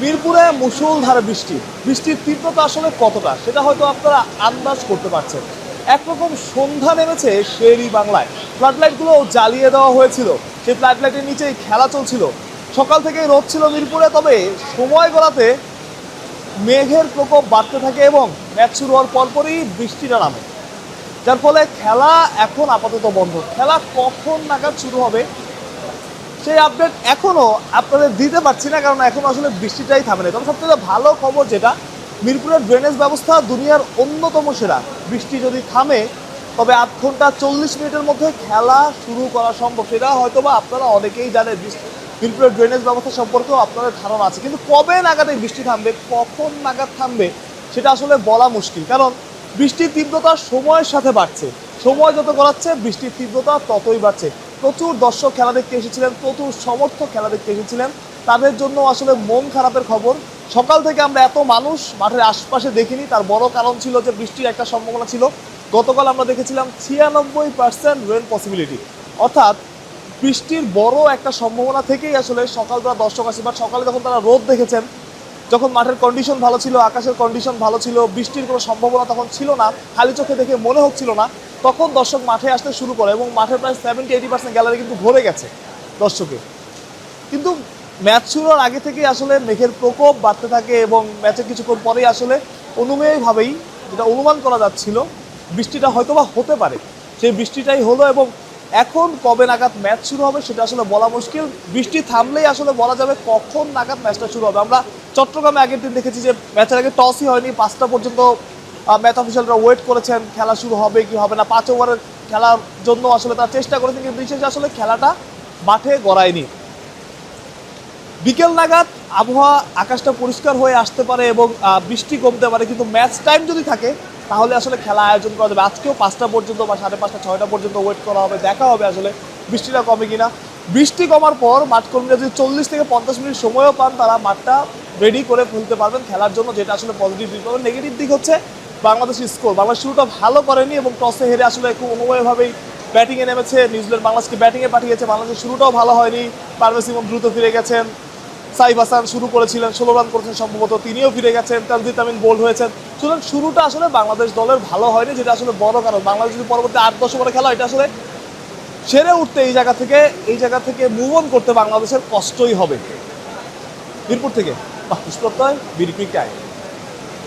মিরপুরে মুষলধারে বৃষ্টির তীব্রতা আসলে কতটা সেটা হয়তো আপনারা আন্দাজ করতে পারছেন। একরকম সন্ধ্যা নেমেছে শেরি বাংলায়। ফ্লাডলাইটগুলো জ্বালিয়ে দেওয়া হয়েছিল, সেই ফ্লাডলাইটের নিচেই খেলা চলছিল। সকাল থেকেই রোদ ছিল মিরপুরে, তবে সময় গড়াতে মেঘের প্রকোপ বাড়তে থাকে এবং ম্যাচ শুরু হওয়ার পরপরই বৃষ্টিটা নামে, যার ফলে খেলা এখন আপাতত বন্ধ। খেলা কখন নাগাদ শুরু হবে সেই আপডেট এখনও আপনাদের দিতে পারছি না, কারণ এখন আসলে বৃষ্টিটাই থামে না। তবে সবথেকে ভালো খবর যেটা, মিরপুরের ড্রেনেজ ব্যবস্থা দুনিয়ার অন্যতম সেরা। বৃষ্টি যদি থামে তবে 8 ঘন্টা 40 মিনিটের মধ্যে খেলা শুরু করা সম্ভব। সেটা হয়তো বা আপনারা অনেকেই জানেন, মিরপুরের ড্রেনেজ ব্যবস্থা সম্পর্কেও আপনাদের ধারণা আছে, কিন্তু কবে নাগাদ এই বৃষ্টি থামবে, কখন নাগাদ থামবে সেটা আসলে বলা মুশকিল। কারণ বৃষ্টির তীব্রতা সময়ের সাথে বাড়ছে, সময় যত গড়াচ্ছে বৃষ্টির তীব্রতা ততই বাড়ছে। প্রচুর দর্শক খেলা দেখতে এসেছিলেন, প্রচুর সমর্থক খেলা দেখতে এসেছিলেন, তাদের জন্য আসলে মন খারাপের খবর। সকাল থেকে আমরা এত মানুষ মাঠের আশপাশে দেখিনি, তার বড় কারণ ছিল যে বৃষ্টির একটা সম্ভাবনা ছিল। গতকাল আমরা দেখেছিলাম 96% রেন পসিবিলিটি, অর্থাৎ বৃষ্টির বড় একটা সম্ভাবনা থেকেই আসলে সকালবেলা দর্শক আসে। বাট সকালে যখন তারা রোদ দেখেছেন, যখন মাঠের কন্ডিশন ভালো ছিল, আকাশের কন্ডিশন ভালো ছিল, বৃষ্টির কোনো সম্ভাবনা তখন ছিল না, খালি চোখে দেখে মনে হচ্ছিল না, তখন দর্শক মাঠে আসতে শুরু করে এবং মাঠের প্রায় 70-80% গ্যালারি কিন্তু ভরে গেছে দর্শকে। কিন্তু ম্যাচ শুরুর আগে থেকেই আসলে মেঘের প্রকোপ বাড়তে থাকে এবং ম্যাচের কিছুক্ষণ পরেই আসলে অনুমেয়ভাবেই যেটা অনুমান করা যাচ্ছিল বৃষ্টিটা হয়তোবা হতে পারে, সেই বৃষ্টিটাই হলো। এবং এখন কবে নাগাদ ম্যাচ শুরু হবে সেটা আসলে বলা মুশকিল। বৃষ্টি থামলেই আসলে বলা যাবে কখন নাগাদ ম্যাচটা শুরু হবে। আমরা চট্টগ্রামে আগের দিন দেখেছি যে ম্যাচের আগে টসই হয়নি, 5টা পর্যন্ত ম্যাচ অফিসিয়ালরা ওয়েট করেছেন খেলা শুরু হবে কি হবে না। 5 ওভারের খেলার জন্য আসলে তারা চেষ্টা করেছেন, কিন্তু বিশেষ আসলে খেলাটা মাঠে গড়ায়নি। বিকেল নাগাদ আবহাওয়া আকাশটা পরিষ্কার হয়ে আসতে পারে এবং বৃষ্টি কমতে পারে, কিন্তু ম্যাচ টাইম যদি থাকে তাহলে আসলে খেলা আয়োজন করা যাবে। আজকেও 5টা পর্যন্ত বা 5:30, 6টা পর্যন্ত ওয়েট করা হবে, দেখা হবে আসলে বৃষ্টিটা কমে কিনা। বৃষ্টি কমার পর মাঠ কর্মীরা যদি 40 থেকে 50 মিনিট সময়ও পান, তারা মাঠটা রেডি করে ফেলতে পারবেন খেলার জন্য, যেটা আসলে পজিটিভ দিক। তবে নেগেটিভ দিক হচ্ছে বাংলাদেশের স্কোর। বাংলাদেশ শুরুটা ভালো করেনি এবং টসে হেরে আসলে খুব অনুভবভাবেই ব্যাটিংয়ে নেমেছে। নিউজিল্যান্ড বাংলাদেশকে ব্যাটিংয়ে পাঠিয়েছে, বাংলাদেশের শুরুটাও ভালো হয়নি। পারভেজ ইমন দ্রুত ফিরে গেছেন, সাইফ হাসান শুরু করেছিলেন, 16 রান করেছেন সম্ভবত, তিনিও ফিরে গেছেন, তানজিদ তামিম বোল্ড হয়েছেন। সুতরাং শুরুটা আসলে বাংলাদেশ দলের ভালো হয়নি, যেটা আসলে বড় কারণ। বাংলাদেশ যদি পরবর্তী 8-10 ওভারে খেলা, এটা আসলে সেরে উঠতে এই জায়গা থেকে মুভ অন করতে বাংলাদেশের কষ্টই হবে। মিরপুর থেকে মাহফুজ প্রত্যয়, বিডি ক্রিক টাইম।